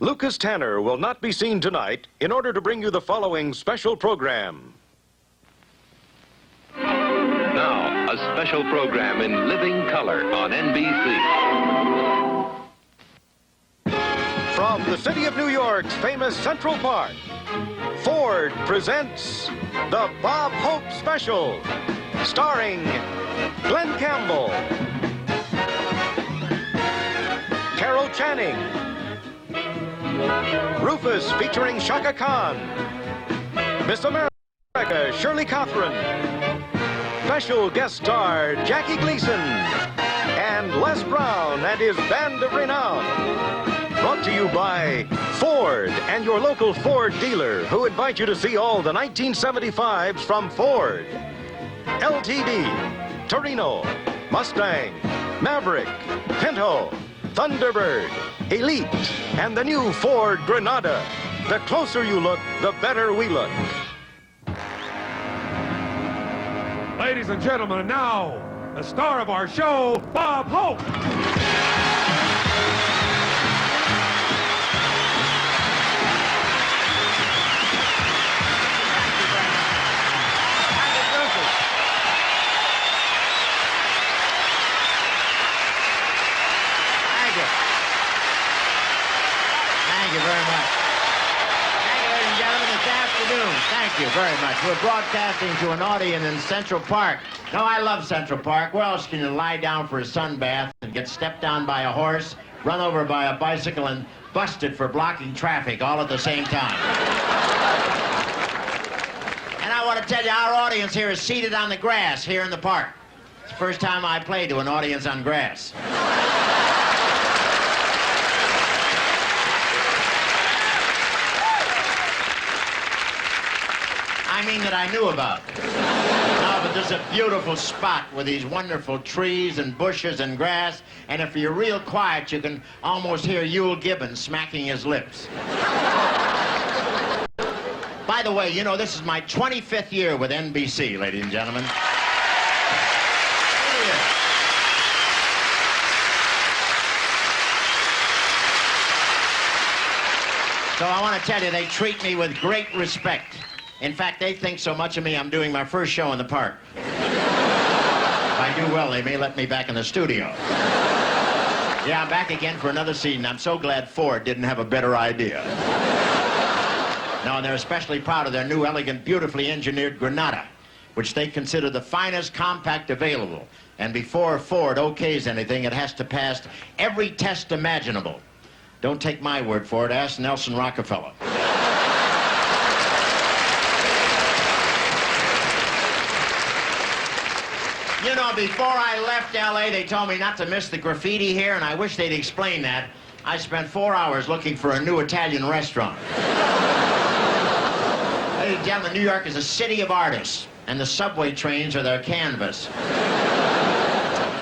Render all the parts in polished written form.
Lucas Tanner will not be seen tonight in order to bring you the following special program. Now, a special program in living color on NBC. From the city of New York's famous Central Park, Ford presents the Bob Hope Special, starring Glen Campbell, Carol Channing, Rufus featuring Shaka Khan, Miss America Shirley Cothran, special guest star Jackie Gleason, and Les Brown and his Band of Renown. Brought to you by Ford and your local Ford dealer, who invite you to see all the 1975s from Ford. LTD, Torino, Mustang, Maverick, Pinto, Thunderbird, Elite, and the new Ford Granada. The closer you look, the better we look. Ladies and gentlemen, now, the star of our show, Bob Hope. Thank you very much. Thank you, ladies and gentlemen, this afternoon. Thank you very much. We're broadcasting to an audience in Central Park. No, I love Central Park. Where else can you lie down for a sunbath and get stepped on by a horse, run over by a bicycle, and busted for blocking traffic all at the same time? And I want to tell you, our audience here is seated on the grass here in the park. It's the first time I played to an audience on grass. I mean that I knew about. No, but this is a beautiful spot with these wonderful trees and bushes and grass, and if you're real quiet, you can almost hear Yule Gibbons smacking his lips. By the way, you know, this is my 25th year with NBC, ladies and gentlemen. So I want to tell you, they treat me with great respect. In fact, they think so much of me, I'm doing my first show in the park. If I do well, they may let me back in the studio. Yeah, I'm back again for another season. I'm so glad Ford didn't have a better idea. No, and they're especially proud of their new, elegant, beautifully engineered Granada, which they consider the finest compact available. And before Ford okays anything, it has to pass every test imaginable. Don't take my word for it. Ask Nelson Rockefeller. You know, before I left L.A., they told me not to miss the graffiti here, and I wish they'd explain that. I spent 4 hours looking for a new Italian restaurant. Ladies and gentlemen, New York is a city of artists, and the subway trains are their canvas.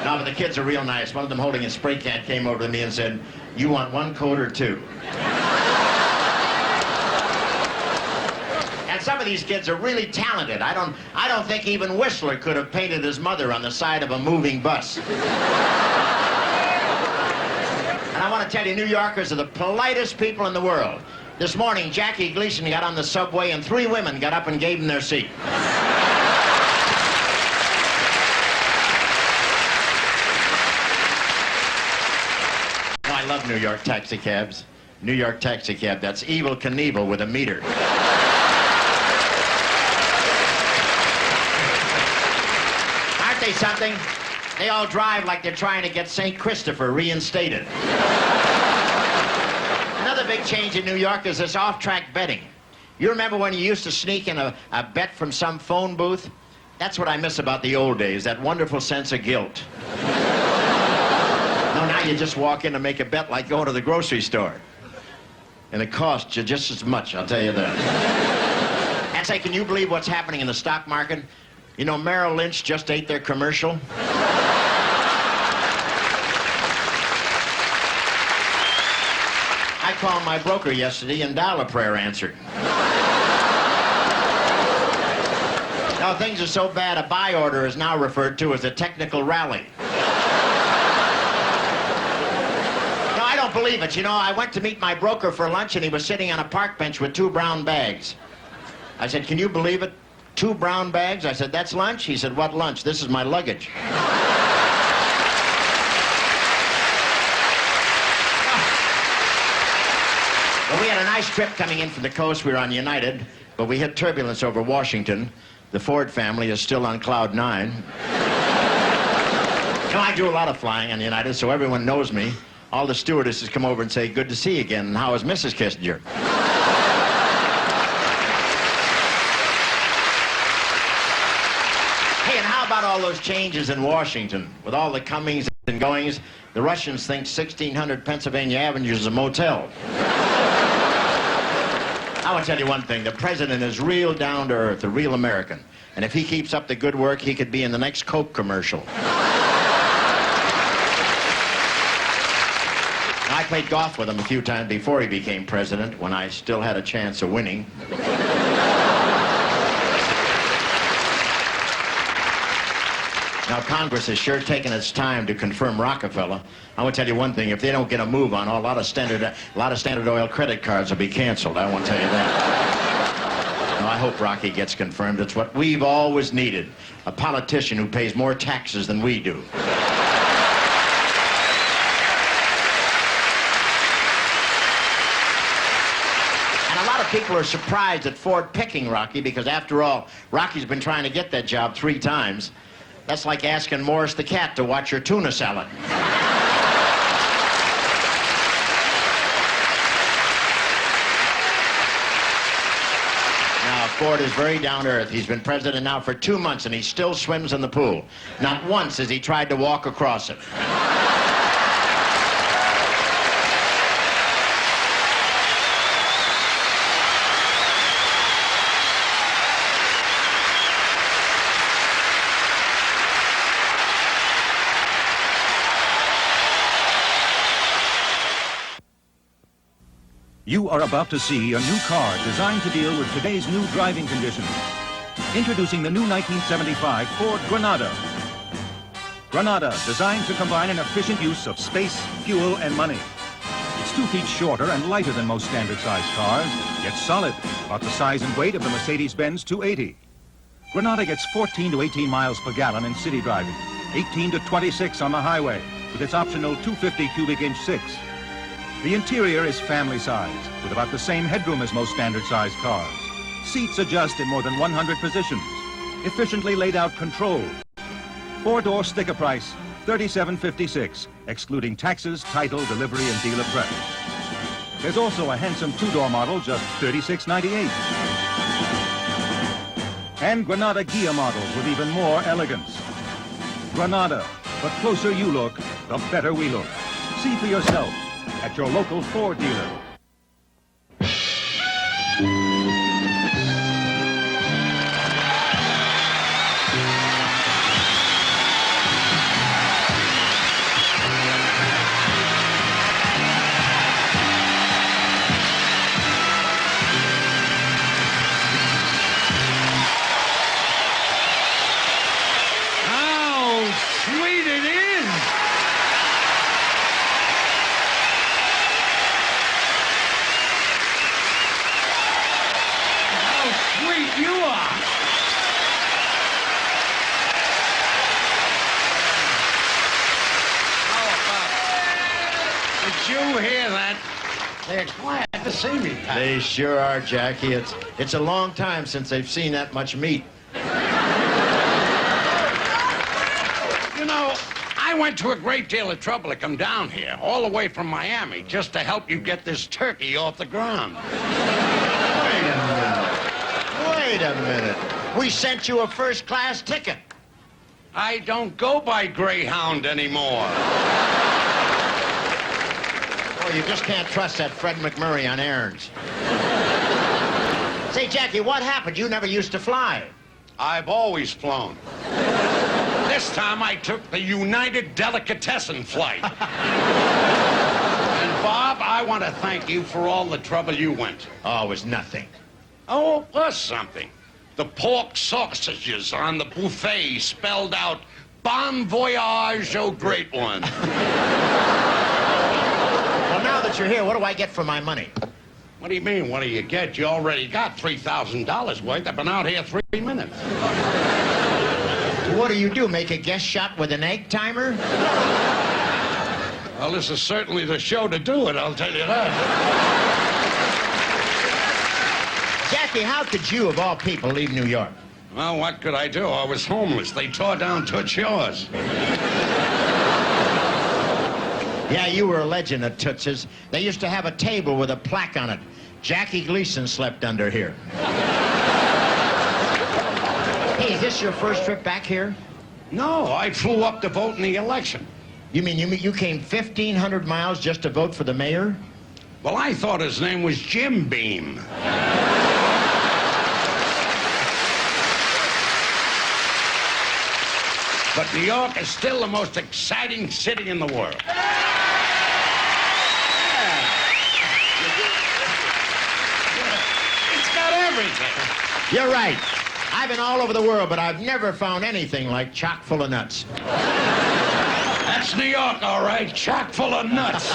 No, but the kids are real nice. One of them holding a spray can came over to me and said, "You want one coat or two?" Some of these kids are really talented. I don't think even Whistler could have painted his mother on the side of a moving bus. And I want to tell you, New Yorkers are the politest people in the world. This morning, Jackie Gleason got on the subway and 3 women got up and gave him their seat. Oh, I love New York taxicabs. New York taxicab, that's Evel Knievel with a meter. Say something, they all drive like they're trying to get St. Christopher reinstated. Another big change in New York is this off-track betting. You remember when you used to sneak in a bet from some phone booth? That's what I miss about the old days, that wonderful sense of guilt. No, now you just walk in and make a bet like going to the grocery store. And it costs you just as much, I'll tell you that. And say, can you believe what's happening in the stock market? You know, Merrill Lynch just ate their commercial. I called my broker yesterday and Dial a Prayer answered. Now, things are so bad, a buy order is now referred to as a technical rally. No, I don't believe it. You know, I went to meet my broker for lunch, and he was sitting on a park bench with 2 brown bags. I said, can you believe it? 2 brown bags? I said, that's lunch? He said, what lunch? This is my luggage. Well, we had a nice trip coming in from the coast. We were on United, but we hit turbulence over Washington. The Ford family is still on cloud 9. You know, I do a lot of flying on United, so everyone knows me. All the stewardesses come over and say, good to see you again, and how is Mrs. Kissinger? Hey, and how about all those changes in Washington? With all the comings and goings, the Russians think 1600 Pennsylvania Avenue is a motel. I want to tell you one thing. The president is real down to earth, a real American. And if he keeps up the good work, he could be in the next Coke commercial. I played golf with him a few times before he became president, when I still had a chance of winning. Now, Congress has sure taken its time to confirm Rockefeller. I want to tell you one thing. If they don't get a move on, a lot of Standard Oil credit cards will be canceled. I want to tell you that. Now, I hope Rocky gets confirmed. It's what we've always needed. A politician who pays more taxes than we do. People are surprised at Ford picking Rocky because, after all, Rocky's been trying to get that job 3 times. That's like asking Morris the cat to watch your tuna salad. Now, Ford is very down to earth. He's been president now for 2 months, and he still swims in the pool. Not once has he tried to walk across it. You are about to see a new car designed to deal with today's new driving conditions. Introducing the new 1975 Ford Granada. Granada, designed to combine an efficient use of space, fuel, and money. It's 2 feet shorter and lighter than most standard-sized cars, yet solid, about the size and weight of the Mercedes-Benz 280. Granada gets 14 to 18 miles per gallon in city driving, 18 to 26 on the highway, with its optional 250 cubic inch 6. The interior is family-sized, with about the same headroom as most standard-sized cars. Seats adjust in more than 100 positions. Efficiently laid-out control. 4-door sticker price, $37.56, excluding taxes, title, delivery, and dealer prep. There's also a handsome 2-door model, just $36.98. And Granada Ghia models with even more elegance. Granada, the closer you look, the better we look. See for yourself at your local Ford dealer. They're glad to see me. They sure are, Jackie. It's a long time since they've seen that much meat. You know, I went to a great deal of trouble to come down here, all the way from Miami, just to help you get this turkey off the ground. Wait a minute. We sent you a first-class ticket. I don't go by Greyhound anymore. Oh, you just can't trust that Fred McMurray on errands. Say, Jackie, what happened? You never used to fly. I've always flown. This time I took the United Delicatessen flight. And Bob, I want to thank you for all the trouble you went. Oh, it was nothing. Oh, it was something. The pork sausages on the buffet spelled out, "Bon voyage, oh great one." Well, you're here, what do I get for my money? What do you mean, what do you get? You already got $3,000 worth. I've been out here 3 minutes. What do? Make a guest shot with an egg timer? Well, this is certainly the show to do it, I'll tell you that. Jackie, how could you, of all people, leave New York? Well, what could I do? I was homeless. They tore down Toots Shores. Yeah, you were a legend at Toots's. They used to have a table with a plaque on it. Jackie Gleason slept under here. Hey, is this your first trip back here? No, I flew up to vote in the election. You mean you came 1,500 miles just to vote for the mayor? Well, I thought his name was Jim Beam. But New York is still the most exciting city in the world. It's got everything. You're right. I've been all over the world, but I've never found anything like chock full of nuts. That's New York, all right. Chock full of nuts.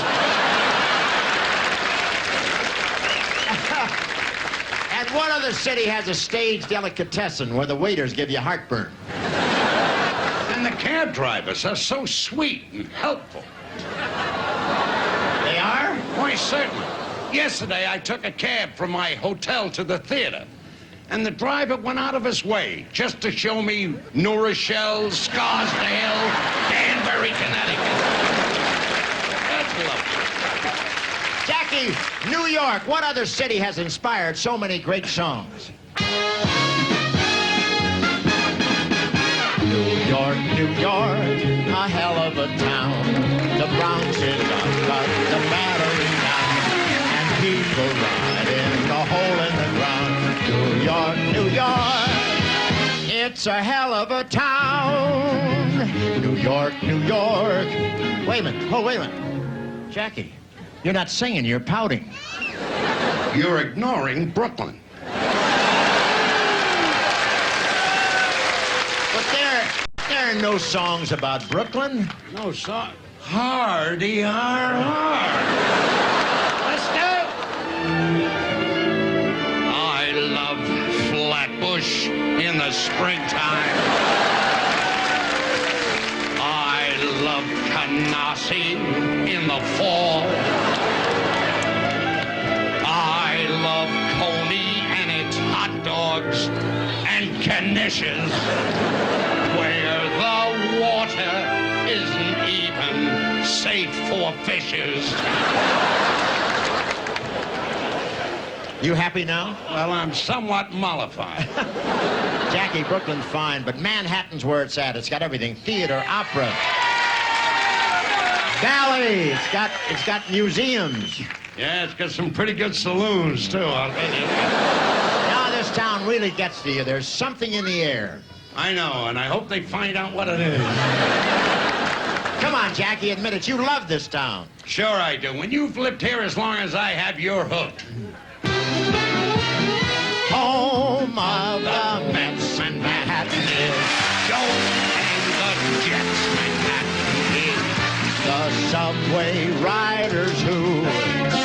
And what other city has a stage delicatessen where the waiters give you heartburn? And the cab drivers are so sweet and helpful. They are? Why, certainly. Yesterday, I took a cab from my hotel to the theater, and the driver went out of his way just to show me New Rochelle, Scarsdale, Danbury, Connecticut. That's lovely. Jackie, New York, what other city has inspired so many great songs? New York, a hell of a town. The Bronx is got the battery down, and people ride in the hole in the ground. New York, it's a hell of a town. New York. Wait a minute. Jackie, you're not singing, you're pouting. You're ignoring Brooklyn. There are no songs about Brooklyn. No song. Hardy, hard. Let's go. I love Flatbush in the springtime. I love Canarsie in the fall. I love Coney and its hot dogs and Knishes, where the water isn't even safe for fishes. You happy now? Well, I'm somewhat mollified. Jackie, Brooklyn's fine, but Manhattan's where it's at. It's got everything. Theater, opera, ballet. It's got museums. Yeah, it's got some pretty good saloons, too, I'll tell you. Now this town really gets to you. There's something in the air. I know, and I hope they find out what it is. Come on, Jackie, admit it. You love this town. Sure I do. When you've lived here as long as I have, you're hooked. Home of the Mets and Manhattan is. Joe and the Jets, Manhattan is. The subway riders who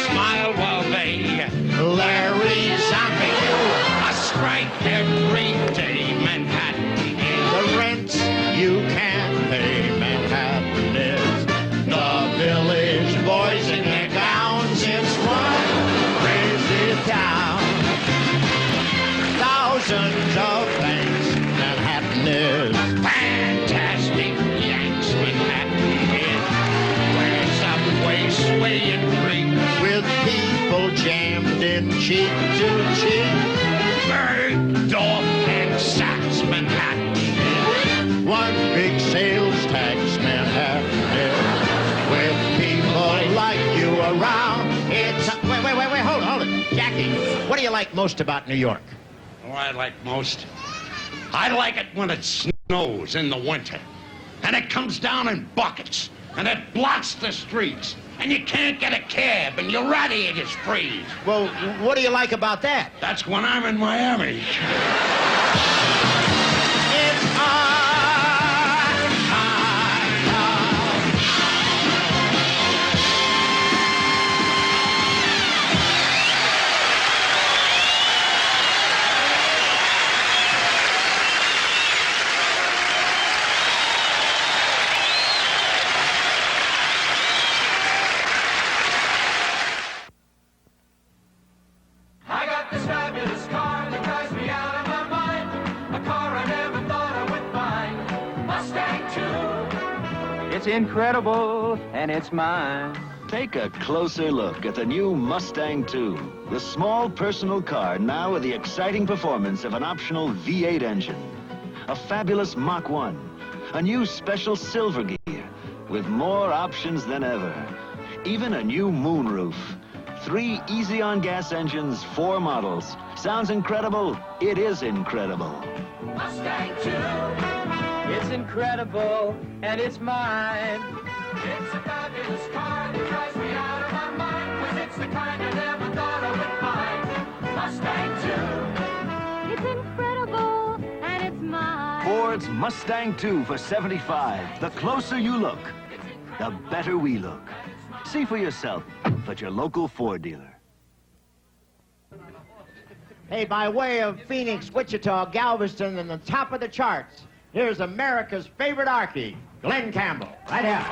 Smile while they Larry Zombie a strike every day, Manhattan is. the rent you can't pay, Manhattan is. The village boys in their gowns, it's one crazy town. Thousands of banks, Manhattan is. Fantastic Yanks, Manhattan is. Where subways sway and creak. With people jammed in cheek to cheek. Bergdorf and Saks, Manhattan is. One big sales tax, Manhattan is. With people like you around, it's... Wait, hold it. Jackie, what do you like most about New York? What I like most? I like it when it snows in the winter. And it comes down in buckets. And it blocks the streets. And you can't get a cab, and your radiators freeze. Well, what do you like about that? That's when I'm in Miami. It's It's incredible, and it's mine. Take a closer look at the new Mustang II, the small personal car now with the exciting performance of an optional V8 engine, a fabulous Mach 1, a new special silver gear with more options than ever, even a new moonroof. 3 easy-on gas engines, 4 models. Sounds incredible? It is incredible. Mustang 2. It's incredible, and it's mine. It's a fabulous car that drives me out of my mind, 'cause it's the kind I never thought I would find. Mustang 2. It's incredible, and it's mine. Ford's Mustang 2 for $75. The closer you look, the better we look. See for yourself at your local Ford dealer. Hey, by way of Phoenix, Wichita, Galveston, and the top of the charts, here's America's favorite Archie, Glen Campbell. Right here.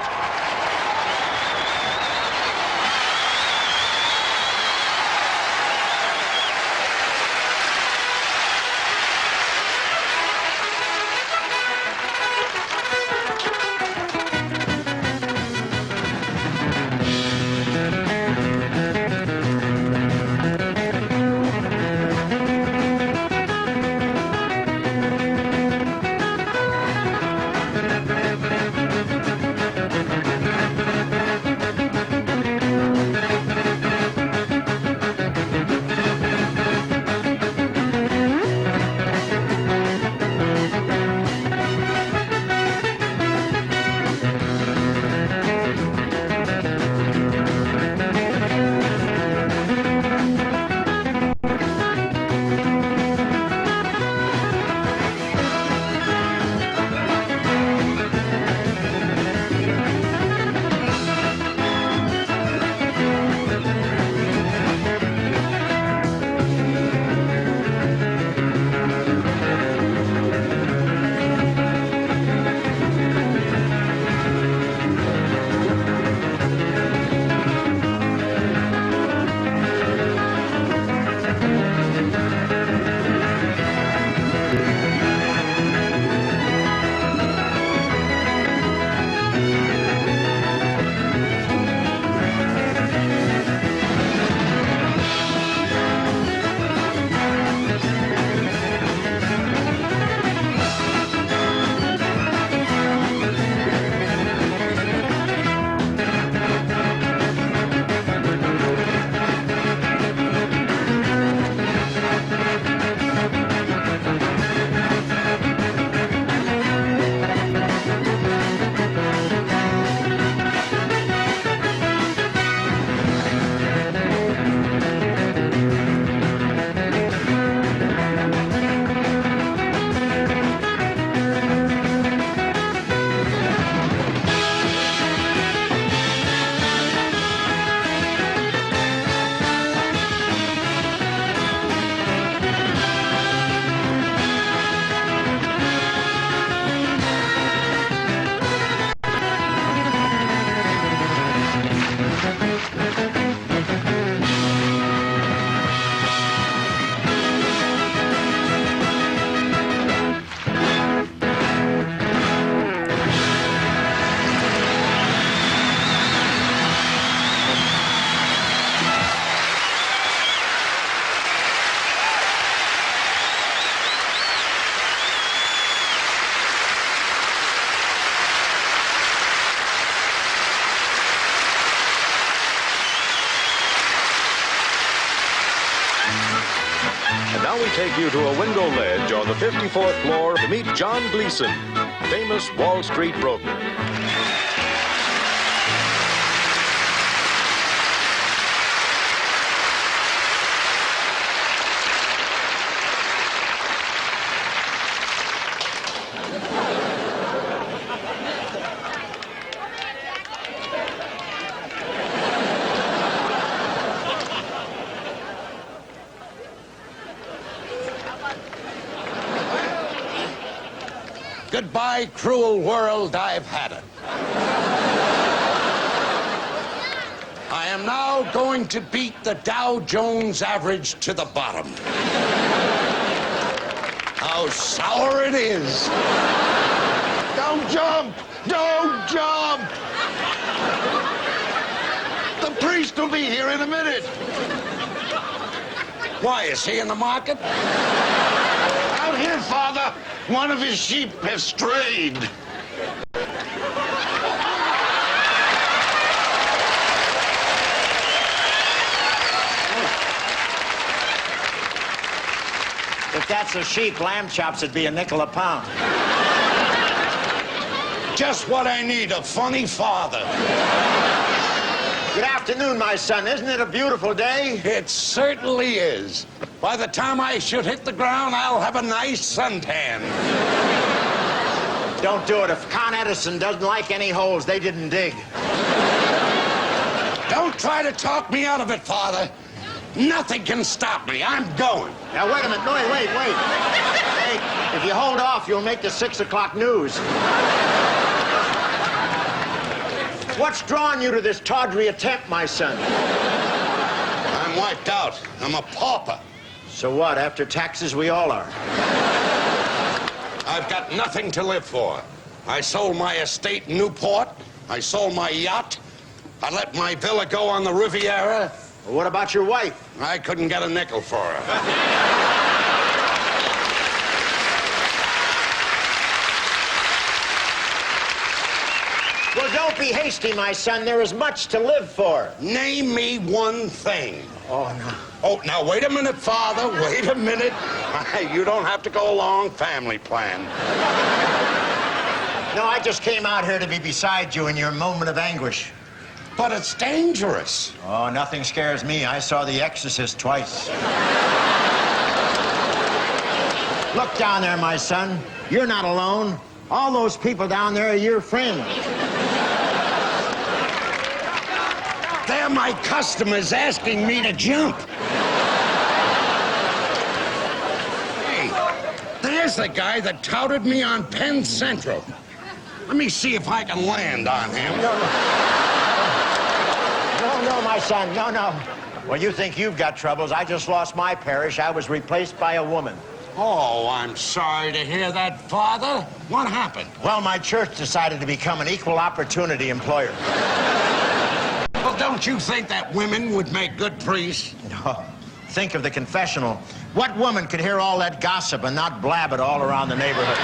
Now we take you to a window ledge on the 54th floor to meet John Gleason, famous Wall Street broker. Goodbye, cruel world, I've had it. I am now going to beat the Dow Jones average to the bottom. How sour it is. Don't Don't jump! Don't jump! The priest will be here in a minute. Why, is he in the market? Out here, Father. One of his sheep has strayed. If that's a sheep, lamb chops would be a nickel a pound. Just what I need, a funny father. Good afternoon, my son. Isn't it a beautiful day? It certainly is. By the time I should hit the ground, I'll have a nice suntan. Don't do it. If Con Edison doesn't like any holes, they didn't dig. Don't try to talk me out of it, Father. Nothing can stop me. I'm going. Now, wait a minute. No, wait. Hey, if you hold off, you'll make the 6 o'clock news. What's drawn you to this tawdry attempt, my son? I'm wiped out. I'm a pauper. So what? After taxes, we all are. I've got nothing to live for. I sold my estate in Newport. I sold my yacht. I let my villa go on the Riviera. Well, what about your wife? I couldn't get a nickel for her. Well, don't be hasty, my son. There is much to live for. Name me one thing. Oh, no. Oh, now, wait a minute, Father. Wait a minute. You don't have to go along. Family plan. No, I just came out here to be beside you in your moment of anguish. But it's dangerous. Oh, nothing scares me. I saw The Exorcist twice. Look down there, my son. You're not alone. All those people down there are your friends. They're my customers asking me to jump. Hey, there's the guy that touted me on Penn Central. Let me see if I can land on him. No, my son, no. Well, you think you've got troubles. I just lost my parish. I was replaced by a woman. Oh, I'm sorry to hear that, Father. What happened? Well, my church decided to become an equal opportunity employer. Well, don't you think that women would make good priests? No. Think of the confessional. What woman could hear all that gossip and not blab it all around the neighborhood?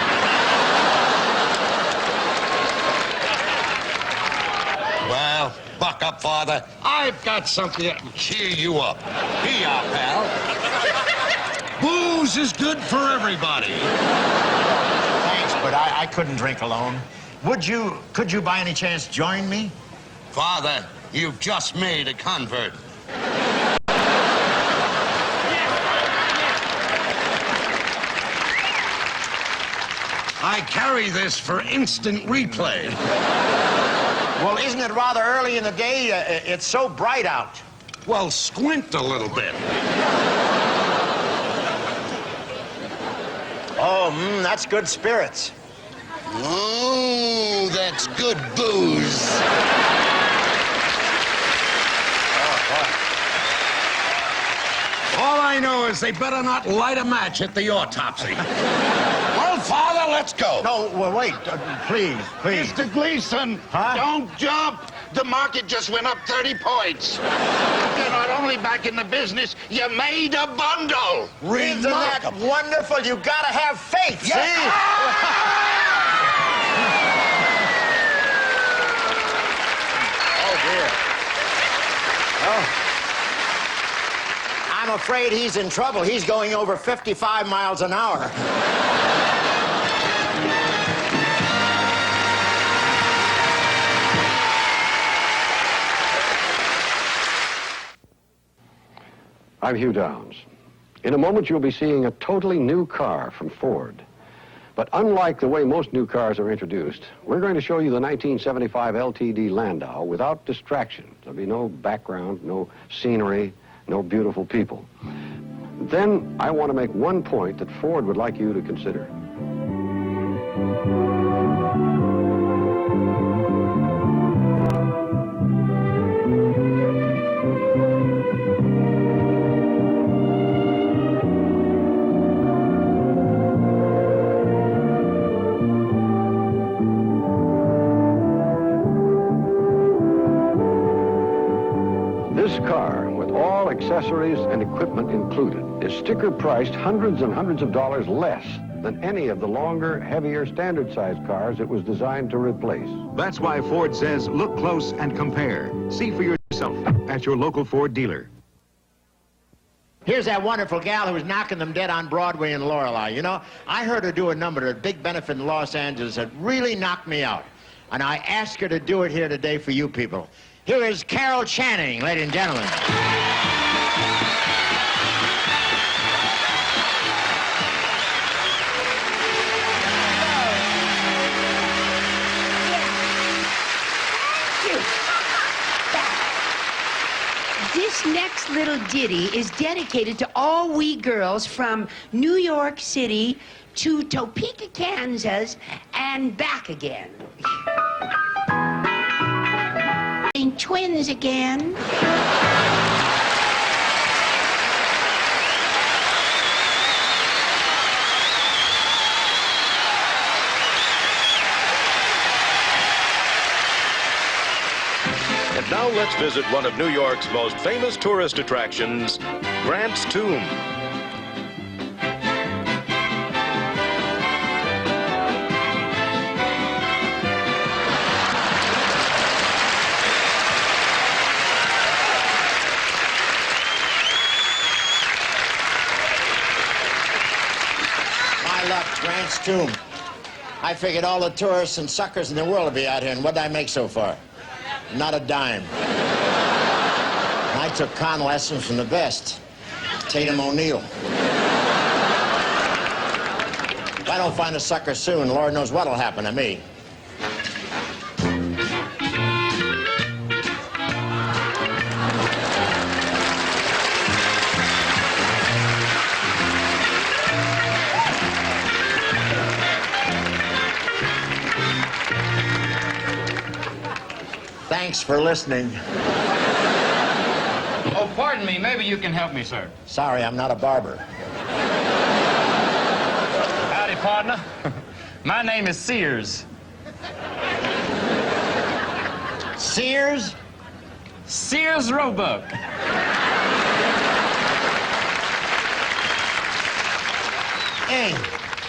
Well, buck up, Father. I've got something that will cheer you up. Here you are, pal. Booze is good for everybody. Thanks, but I couldn't drink alone. Could you by any chance join me? Father, you've just made a convert. I carry this for instant replay. Well, isn't it rather early in the day? It's so bright out. Well, squint a little bit. Oh, that's good spirits. Oh, that's good booze. All I know is they better not light a match at the autopsy. Well, Father, let's go. No, well, wait. Please. Mr. Gleason, Huh? don't jump. The market just went up 30 points. You're not only back in the business, you made a bundle. Isn't that wonderful? You gotta have faith, Yeah. see? Oh, dear. Oh. I'm afraid he's in trouble. He's going over 55 miles an hour. I'm Hugh Downs. In a moment, you'll be seeing a totally new car from Ford. But unlike the way most new cars are introduced, we're going to show you the 1975 LTD Landau without distraction. There'll be no background, no scenery, no beautiful people. Then I want to make one point that Ford would like you to consider. This car, with all accessories and equipment included, is sticker priced hundreds and hundreds of dollars less than any of the longer, heavier, standard-sized cars it was designed to replace. That's why Ford says look close and compare. See for yourself at your local Ford dealer. Here's that wonderful gal who was knocking them dead on Broadway in Lorelei. You know, I heard her do a number at a big benefit in Los Angeles that really knocked me out. And I asked her to do it here today for you people. Here is Carol Channing, ladies and gentlemen. This next little ditty is dedicated to all we girls from New York City to Topeka, Kansas, and back again. Twins again. And now let's visit one of New York's most famous tourist attractions, Grant's Tomb. Grant's Tomb. I figured all the tourists and suckers in the world would be out here, and what did I make so far? Not a dime. I took con lessons from the best. Tatum O'Neill. If I don't find a sucker soon, Lord knows what'll happen to me. Thanks for listening. Oh, pardon me. Maybe you can help me, sir. Sorry, I'm not a barber. Howdy, partner. My name is Sears. Sears? Sears Roebuck. Hey,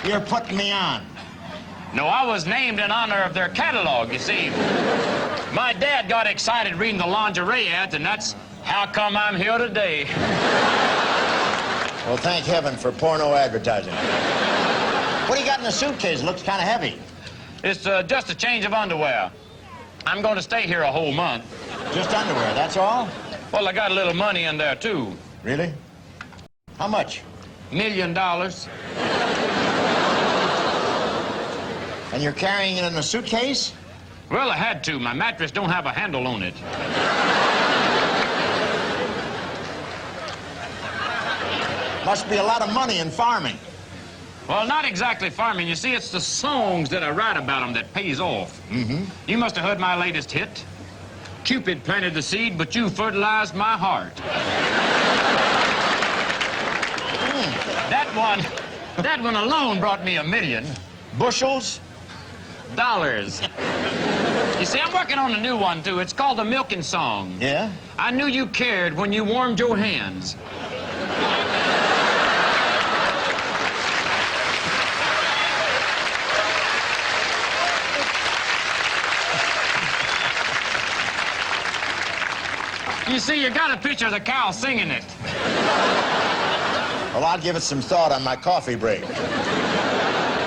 you're putting me on. No, I was named in honor of their catalog, you see. My dad got excited reading the lingerie ads, and that's how come I'm here today. Well, thank heaven for porno advertising. What do you got in the suitcase? Looks kind of heavy. It's just a change of underwear. I'm going to stay here a whole month. Just underwear, that's all? Well, I got a little money in there, too. Really? How much? $1 million. And you're carrying it in a suitcase? Well, I had to. My mattress don't have a handle on it. Must be a lot of money in farming. Well, not exactly farming. You see, it's the songs that I write about them that pays off. Mm-hmm. You must have heard my latest hit. Cupid planted the seed, but you fertilized my heart. That one alone brought me $1 million. Bushels? Dollars. You see, I'm working on a new one, too. It's called The Milking Song. Yeah? I knew you cared when you warmed your hands. You see, you got a picture of the cow singing it. Well, I'll give it some thought on my coffee break.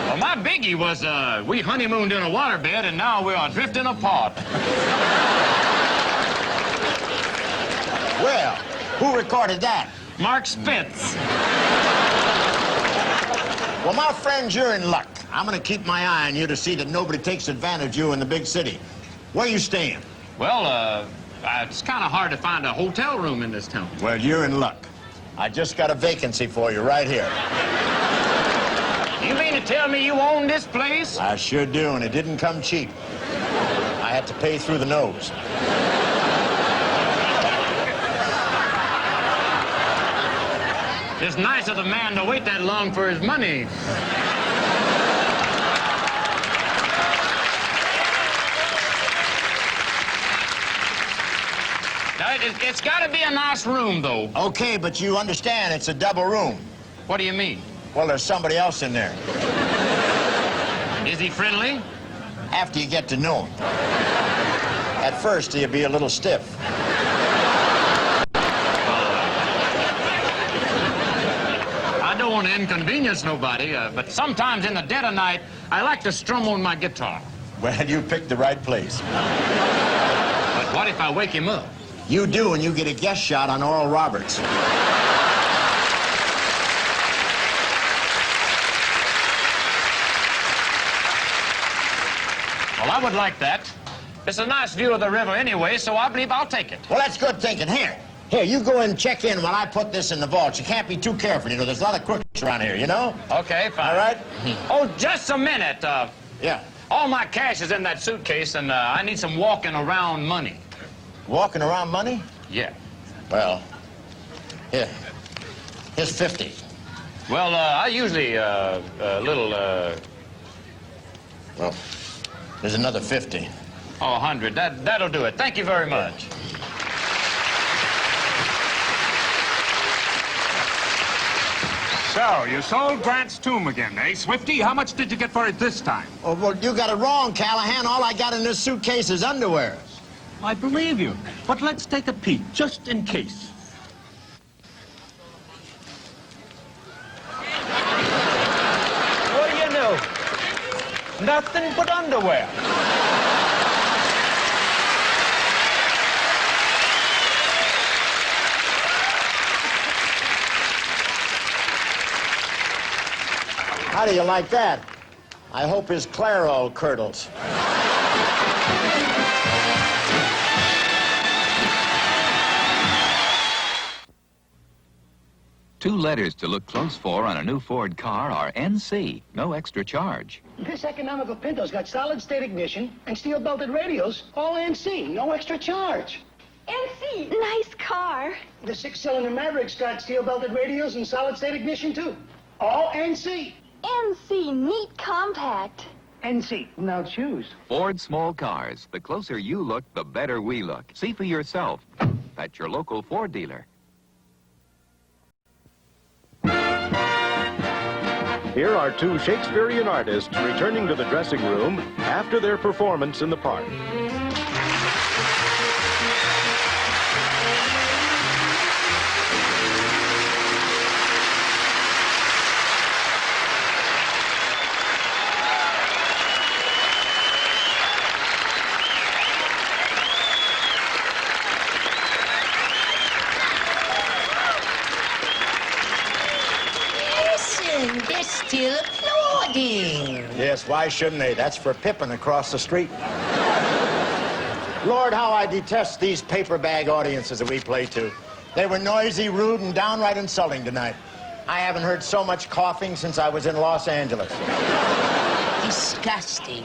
Well, my biggie was, we honeymooned in a waterbed, and now we are drifting apart. Well, who recorded that? Mark Spitz. Well, my friend, you're in luck. I'm going to keep my eye on you to see that nobody takes advantage of you in the big city. Where you staying? Well, it's kind of hard to find a hotel room in this town. Well, you're in luck. I just got a vacancy for you right here. You mean to tell me you own this place? I sure do, and it didn't come cheap. I had to pay through the nose. It's nice of the man to wait that long for his money. Now, right. It's got to be a nice room, though. Okay, but you understand it's a double room. What do you mean? Well, there's somebody else in there. Is he friendly? After you get to know him. At first, he'll be a little stiff. I don't want to inconvenience nobody, but sometimes in the dead of night, I like to strum on my guitar. Well, you picked the right place. But what if I wake him up? You do, and you get a guest shot on Oral Roberts. Well, I would like that. It's a nice view of the river anyway, so I believe I'll take it. Well, that's good thinking. Here, you go and check in while I put this in the vault. You can't be too careful, you know. There's a lot of crooks around here, you know? Okay, fine. All right? Oh, just a minute. Yeah. All my cash is in that suitcase, and I need some walking around money. Walking around money? Yeah. Well, here. Here's 50. Well, I usually, Well, there's another 50. Oh, 100. That'll do it. Thank you very much. So, you sold Grant's tomb again, eh, Swifty? How much did you get for it this time? Oh, well, you got it wrong, Callahan. All I got in this suitcase is underwear. I believe you, but let's take a peek, just in case. What do you know? Nothing but underwear. How do you like that? I hope his Clairol curdles. Two letters to look close for on a new Ford car are N.C., no extra charge. This economical Pinto's got solid-state ignition and steel-belted radios, all N.C., no extra charge. N.C., nice car. The six-cylinder Maverick's got steel-belted radios and solid-state ignition, too. All N.C. N.C., neat compact. N.C., now choose. Ford small cars. The closer you look, the better we look. See for yourself at your local Ford dealer. Here are two Shakespearean artists returning to the dressing room after their performance in the park. They're still applauding. Yes, why shouldn't they? That's for Pippin across the street. Lord, how I detest these paper bag audiences that we play to. They were noisy, rude, and downright insulting tonight. I haven't heard so much coughing since I was in Los Angeles. Disgusting.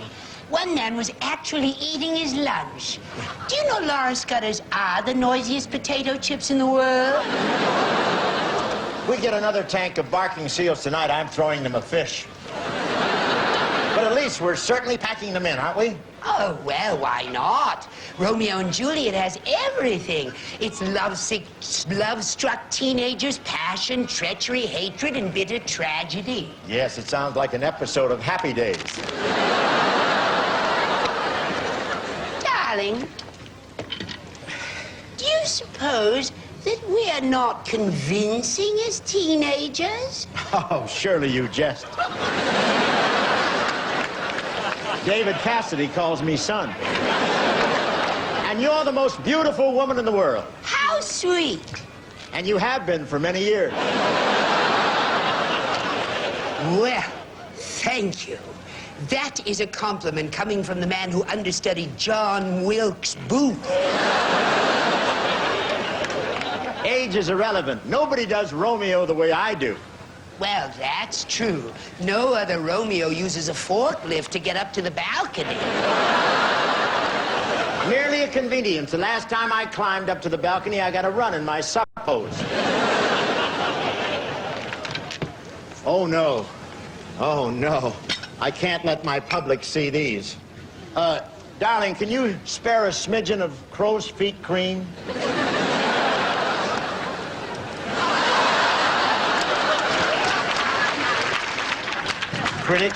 One man was actually eating his lunch. Do you know Lawrence Gutters are the noisiest potato chips in the world? We get another tank of barking seals tonight, I'm throwing them a fish. But at least we're certainly packing them in, aren't we? Oh, well, why not? Romeo and Juliet has everything. It's love-struck teenagers, passion, treachery, hatred, and bitter tragedy. Yes, it sounds like an episode of Happy Days. Darling, do you suppose that we're not convincing as teenagers? Oh, surely you jest. David Cassidy calls me son. And you're the most beautiful woman in the world. How sweet. And you have been for many years. Well, thank you. That is a compliment coming from the man who understudied John Wilkes Booth. Age is irrelevant. Nobody does Romeo the way I do. Well, that's true. No other Romeo uses a forklift to get up to the balcony. Merely a convenience. The last time I climbed up to the balcony, I got a run in my sock hose. Oh, no. Oh, no. I can't let my public see these. Darling, can you spare a smidgen of crow's feet cream? critic.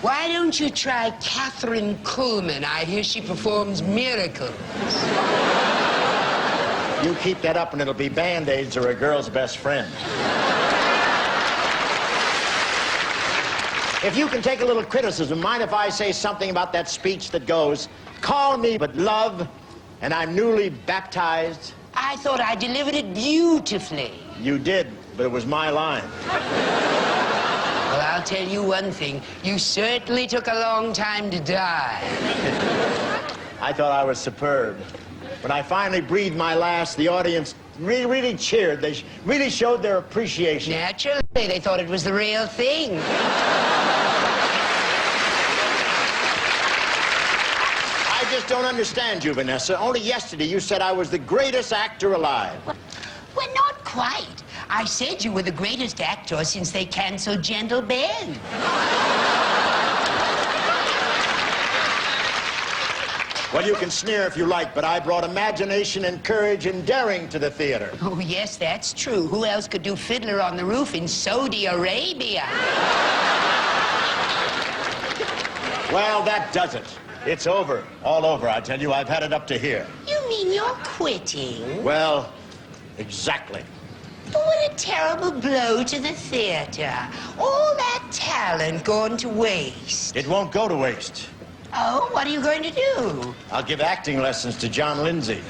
Why don't you try Cothran Kuhlman? I hear she performs miracles. You keep that up and it'll be Band-Aids or a girl's best friend. If you can take a little criticism, mind if I say something about that speech that goes, call me but love, and I'm newly baptized? I thought I delivered it beautifully. You did, but it was my line. Well, I'll tell you one thing. You certainly took a long time to die. I thought I was superb. When I finally breathed my last, the audience really cheered. They really showed their appreciation. Naturally, they thought it was the real thing. I just don't understand you, Vanessa. Only yesterday you said I was the greatest actor alive. Well, not quite. I said you were the greatest actor since they canceled Gentle Ben. Well, you can sneer if you like, but I brought imagination and courage and daring to the theater. Oh, yes, that's true. Who else could do Fiddler on the Roof in Saudi Arabia? Well, that does it. It's over. All over, I tell you. I've had it up to here. You mean you're quitting? Well, exactly. But what a terrible blow to the theater. All that talent gone to waste. It won't go to waste. Oh, what are you going to do? I'll give acting lessons to John Lindsay.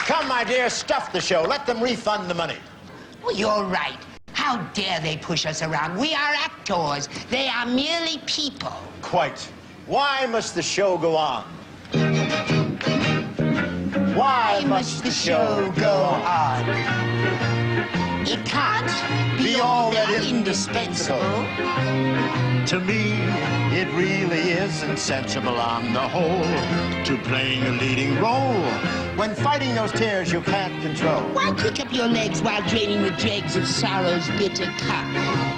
Come, my dear, stuff the show. Let them refund the money. Well, you're right. How dare they push us around? We are actors. They are merely people. Quite. Why must the show go on? Why must the show go on? It can't be all that indispensable. To me, it really is insensible on the whole to playing a leading role when fighting those tears you can't control. Why kick up your legs while draining the dregs of sorrow's bitter cup?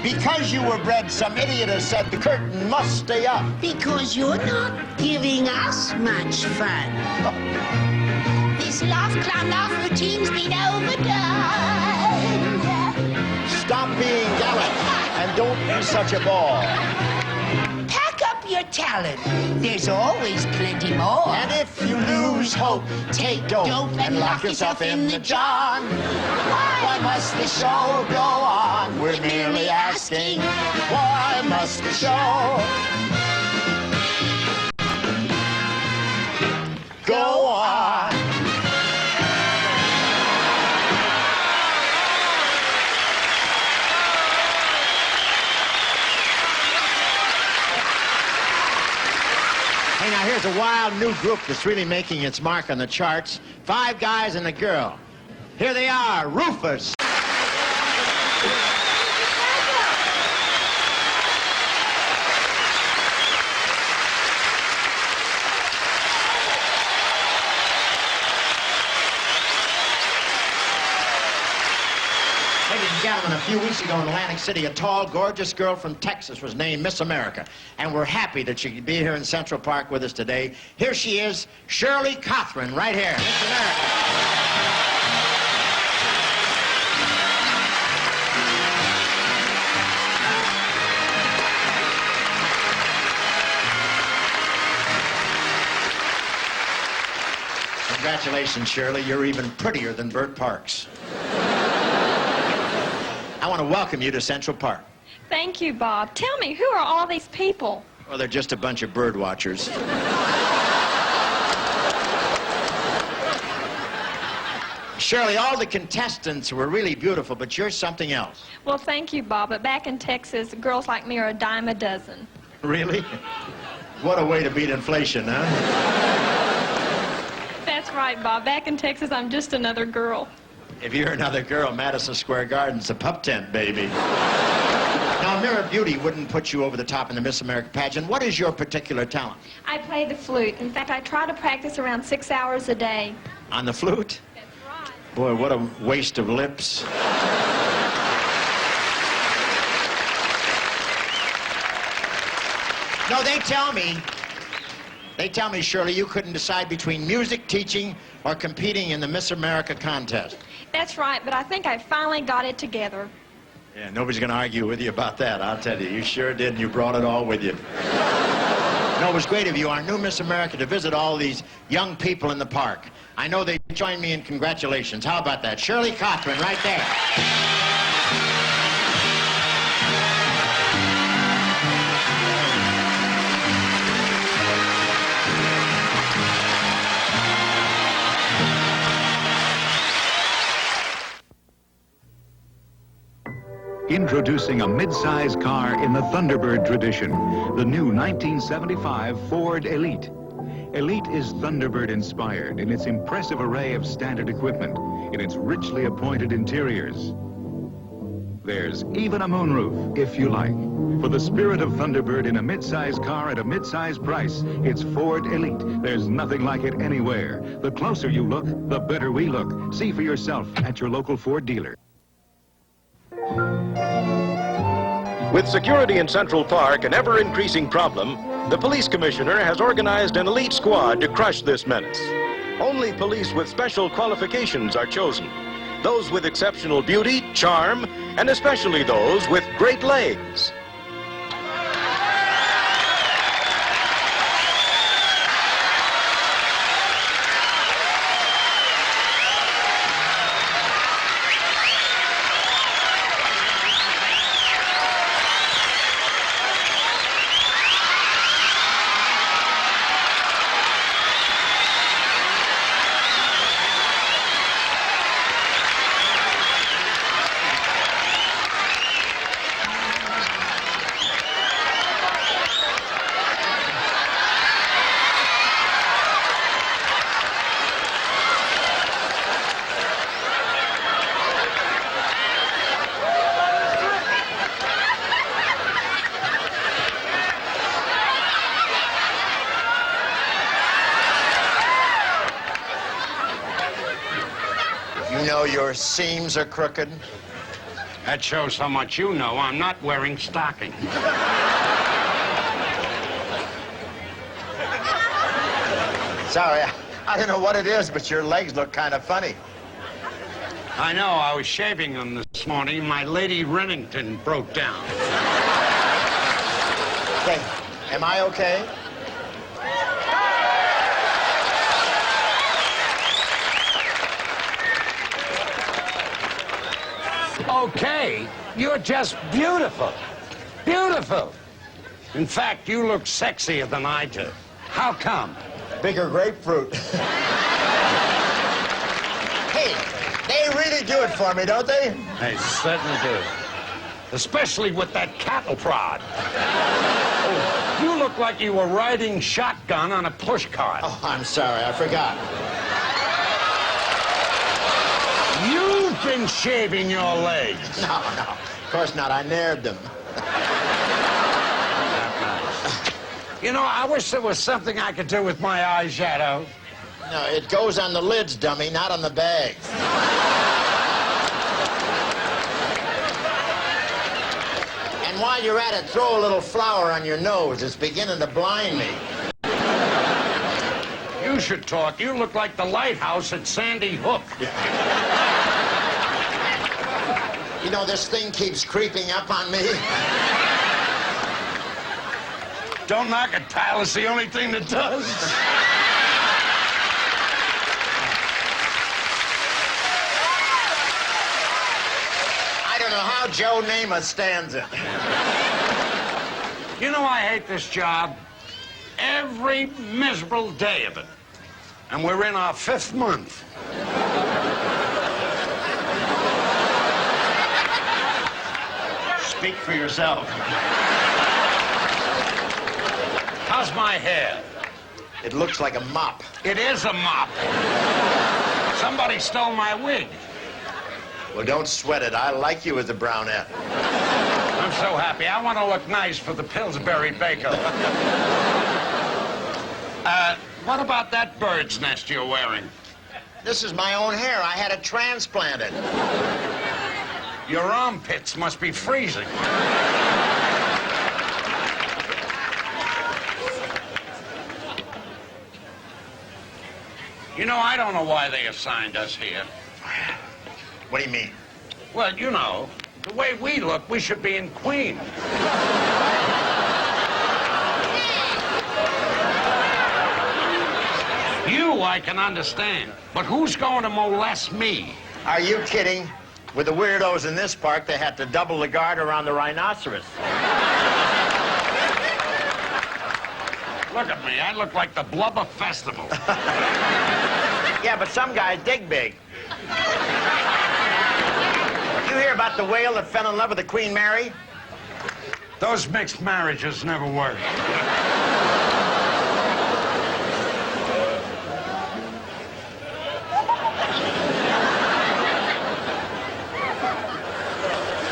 Because you were bred, some idiot has said the curtain must stay up. Because you're not giving us much fun. This laugh, clown, laugh routine's been overdone. Stop being gallant and don't be such a ball. Pack up your talent. There's always plenty more. And if you lose hope, take dope and lock yourself in the jar. Why must the show go on? We're merely asking, why must the show go on? Hey, now here's a wild new group that's really making its mark on the charts. 5 guys and a girl. Here they are, Rufus. Ladies and gentlemen, a few weeks ago in Atlantic City, a tall, gorgeous girl from Texas was named Miss America. And we're happy that she could be here in Central Park with us today. Here she is, Shirley Cothran, right here, Miss America. Congratulations, Shirley. You're even prettier than Bert Parks. I want to welcome you to Central Park. Thank you, Bob. Tell me, who are all these people? Well, they're just a bunch of bird watchers. Shirley, all the contestants were really beautiful, but you're something else. Well, thank you, Bob, but back in Texas, girls like me are a dime a dozen. Really? What a way to beat inflation, huh? That's right, Bob. Back in Texas, I'm just another girl. If you're another girl, Madison Square Garden's a pup tent, baby. Now, Mirror Beauty wouldn't put you over the top in the Miss America pageant. What is your particular talent? I play the flute. In fact, I try to practice around 6 hours a day. On the flute? That's right. Boy, what a waste of lips. No, they tell me They tell me, Shirley, you couldn't decide between music teaching or competing in the Miss America contest. That's right, but I think I finally got it together. Yeah, nobody's going to argue with you about that, I'll tell you. You sure did, and you brought it all with you. No, it was great of you, our new Miss America, to visit all these young people in the park. I know they joined me in congratulations. How about that? Shirley Cothran, right there. Introducing a mid-size car in the Thunderbird tradition, the new 1975 Ford Elite. Elite is Thunderbird-inspired in its impressive array of standard equipment, in its richly appointed interiors. There's even a moonroof, if you like. For the spirit of Thunderbird in a mid-size car at a mid-size price, it's Ford Elite. There's nothing like it anywhere. The closer you look, the better we look. See for yourself at your local Ford dealer. With security in Central Park an ever-increasing problem, the police commissioner has organized an elite squad to crush this menace. Only police with special qualifications are chosen. Those with exceptional beauty, charm, and especially those with great legs. You know your seams are crooked? That shows how much you know. I'm not wearing stockings. Sorry, I don't know what it is, but your legs look kind of funny. I know. I was shaving them this morning. My Lady Remington broke down. Hey, am I okay? Okay, you're just beautiful. Beautiful. In fact, you look sexier than I do. How come? Bigger grapefruit. Hey, they really do it for me, don't they? They certainly do. Especially with that cattle prod. Oh, you look like you were riding shotgun on a push cart. Oh, I'm sorry, I forgot. You've been shaving your legs. No, of course not. I nared them. You know, I wish there was something I could do with my eyeshadow. No, it goes on the lids, dummy, not on the bags. And while you're at it, throw a little flour on your nose. It's beginning to blind me. You should talk. You look like the lighthouse at Sandy Hook. You know, this thing keeps creeping up on me. Don't knock it, pal. It's the only thing that does. I don't know how Joe Namath stands it. You know, I hate this job. Every miserable day of it. And we're in our 5th month. Speak for yourself. How's my hair? It looks like a mop. It is a mop. Somebody stole my wig. Well, don't sweat it. I like you as a brunette. I'm so happy. I want to look nice for the Pillsbury Baker. What about that bird's nest you're wearing? This is my own hair. I had it transplanted. Your armpits must be freezing. You know, I don't know why they assigned us here. What do you mean? Well, you know, the way we look, we should be in Queen. You, I can understand, but who's going to molest me? Are you kidding? With the weirdos in this park, they had to double the guard around the rhinoceros. Look at me, I look like the Blubber Festival. Yeah, but some guys dig big. You hear about the whale that fell in love with the Queen Mary? Those mixed marriages never work.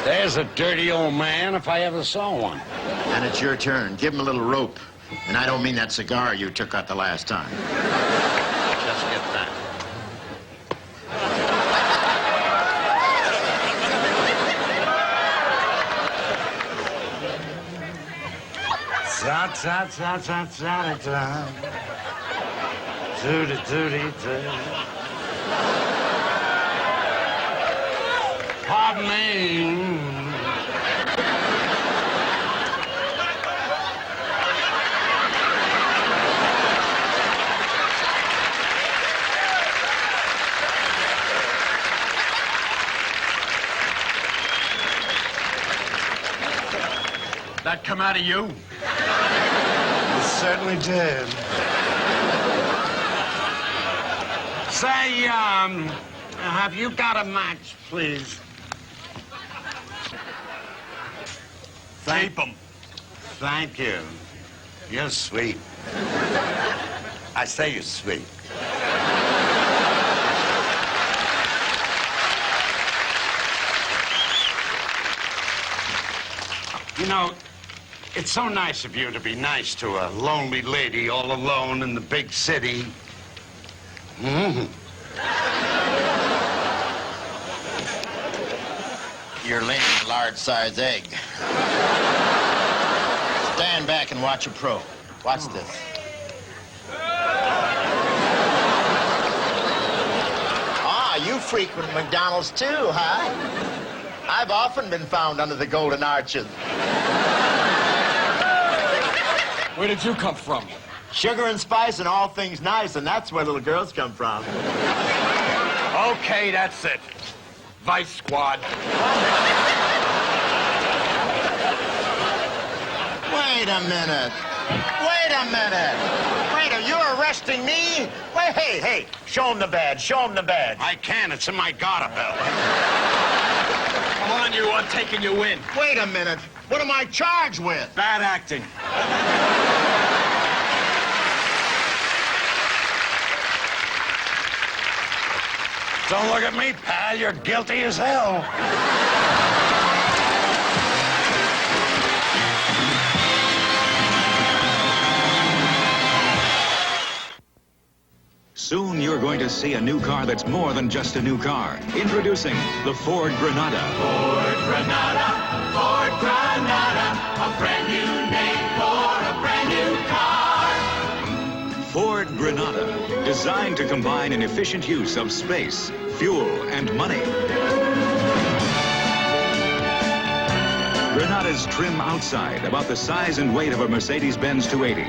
There's a dirty old man if I ever saw one. And it's your turn. Give him a little rope. And I don't mean that cigar you took out the last time. Just get that. Pardon me. That come out of you? It certainly did. Say, have you got a match, please? Keep 'em. Thank you. You're sweet. I say you're sweet. You know, it's so nice of you to be nice to a lonely lady all alone in the big city. Mm-hmm. You're laying a large-sized egg. Stand back and watch a pro. Watch this. Ah, you frequent McDonald's too, huh? I've often been found under the golden arches. Where did you come from? Sugar and spice and all things nice, and that's where little girls come from. Okay, that's it. Vice Squad. Wait a minute. Wait a minute. Wait, are you arresting me? Wait, hey, show him the badge. Show him the badge. I can. It's in my garter belt. Come on, you. I'm taking you in. Wait a minute. What am I charged with? Bad acting. Don't look at me, pal. You're guilty as hell. Soon you're going to see a new car that's more than just a new car. Introducing the Ford Granada. Ford Granada, Ford Granada, a brand new name for a brand new car. Ford Granada, designed to combine an efficient use of space, fuel, and money. Granada's trim outside, about the size and weight of a Mercedes-Benz 280.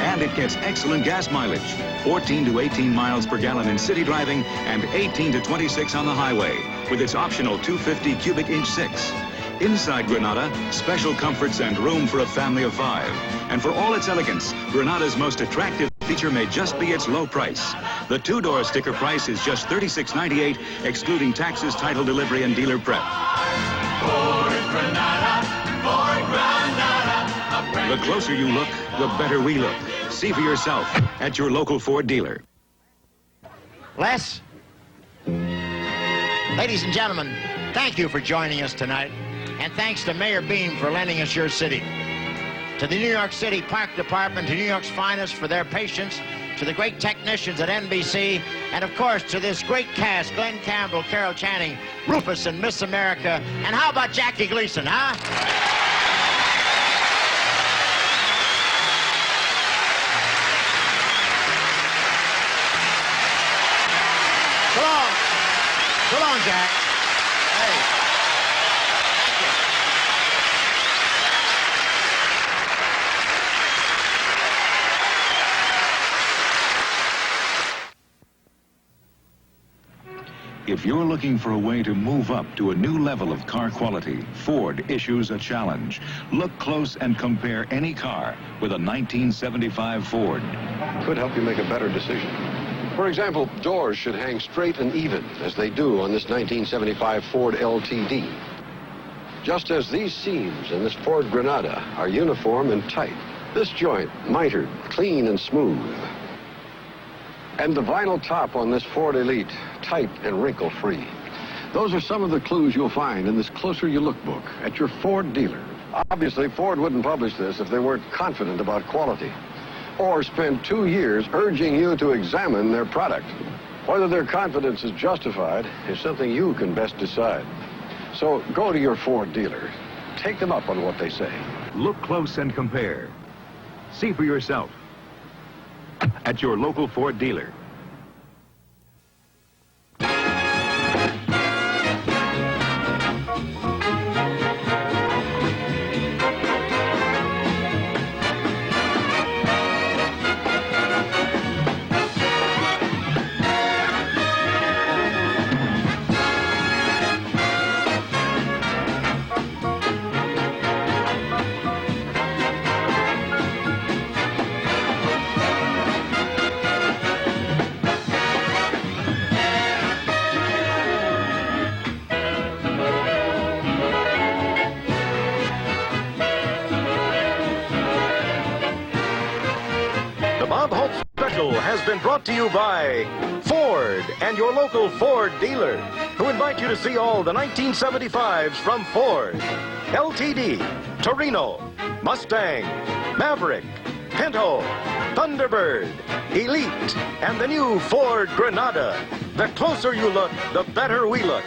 And it gets excellent gas mileage, 14 to 18 miles per gallon in city driving and 18 to 26 on the highway, with its optional 250 cubic inch 6. Inside Granada, special comforts and room for a family of 5. And for all its elegance, Granada's most attractive feature may just be its low price. The 2-door sticker price is just $36.98, excluding taxes, title, delivery, and dealer prep. Ford Granada, Ford Granada. The closer you look, the better we look. See for yourself at your local Ford dealer. Les? Ladies and gentlemen, thank you for joining us tonight. And thanks to Mayor Beam for lending us your city. To the New York City Park Department, to New York's finest for their patience, to the great technicians at N.Y.C, and of course to this great cast, Glen Campbell, Carol Channing, Rufus and Miss America, and how about Jackie Gleason, huh? So long. So long, Jack. Hey. If you're looking for a way to move up to a new level of car quality, Ford issues a challenge. Look close and compare any car with a 1975 Ford. Could help you make a better decision. For example, doors should hang straight and even, as they do on this 1975 Ford LTD. Just as these seams in this Ford Granada are uniform and tight, this joint mitered, clean and smooth. And the vinyl top on this Ford Elite, tight and wrinkle-free. Those are some of the clues you'll find in this Closer You Look book at your Ford dealer. Obviously, Ford wouldn't publish this if they weren't confident about quality, or spend 2 years urging you to examine their product. Whether their confidence is justified is something you can best decide. So go to your Ford dealer. Take them up on what they say. Look close and compare. See for yourself at your local Ford dealer. Has been brought to you by Ford and your local Ford dealer, who invite you to see all the 1975s from Ford. LTD, Torino, Mustang, Maverick, Pinto, Thunderbird, Elite, and the new Ford Granada. The closer you look, the better we look.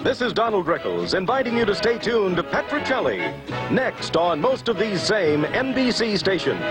This is Donald Rickles inviting you to stay tuned to Petrocelli, next on most of these same NBC stations.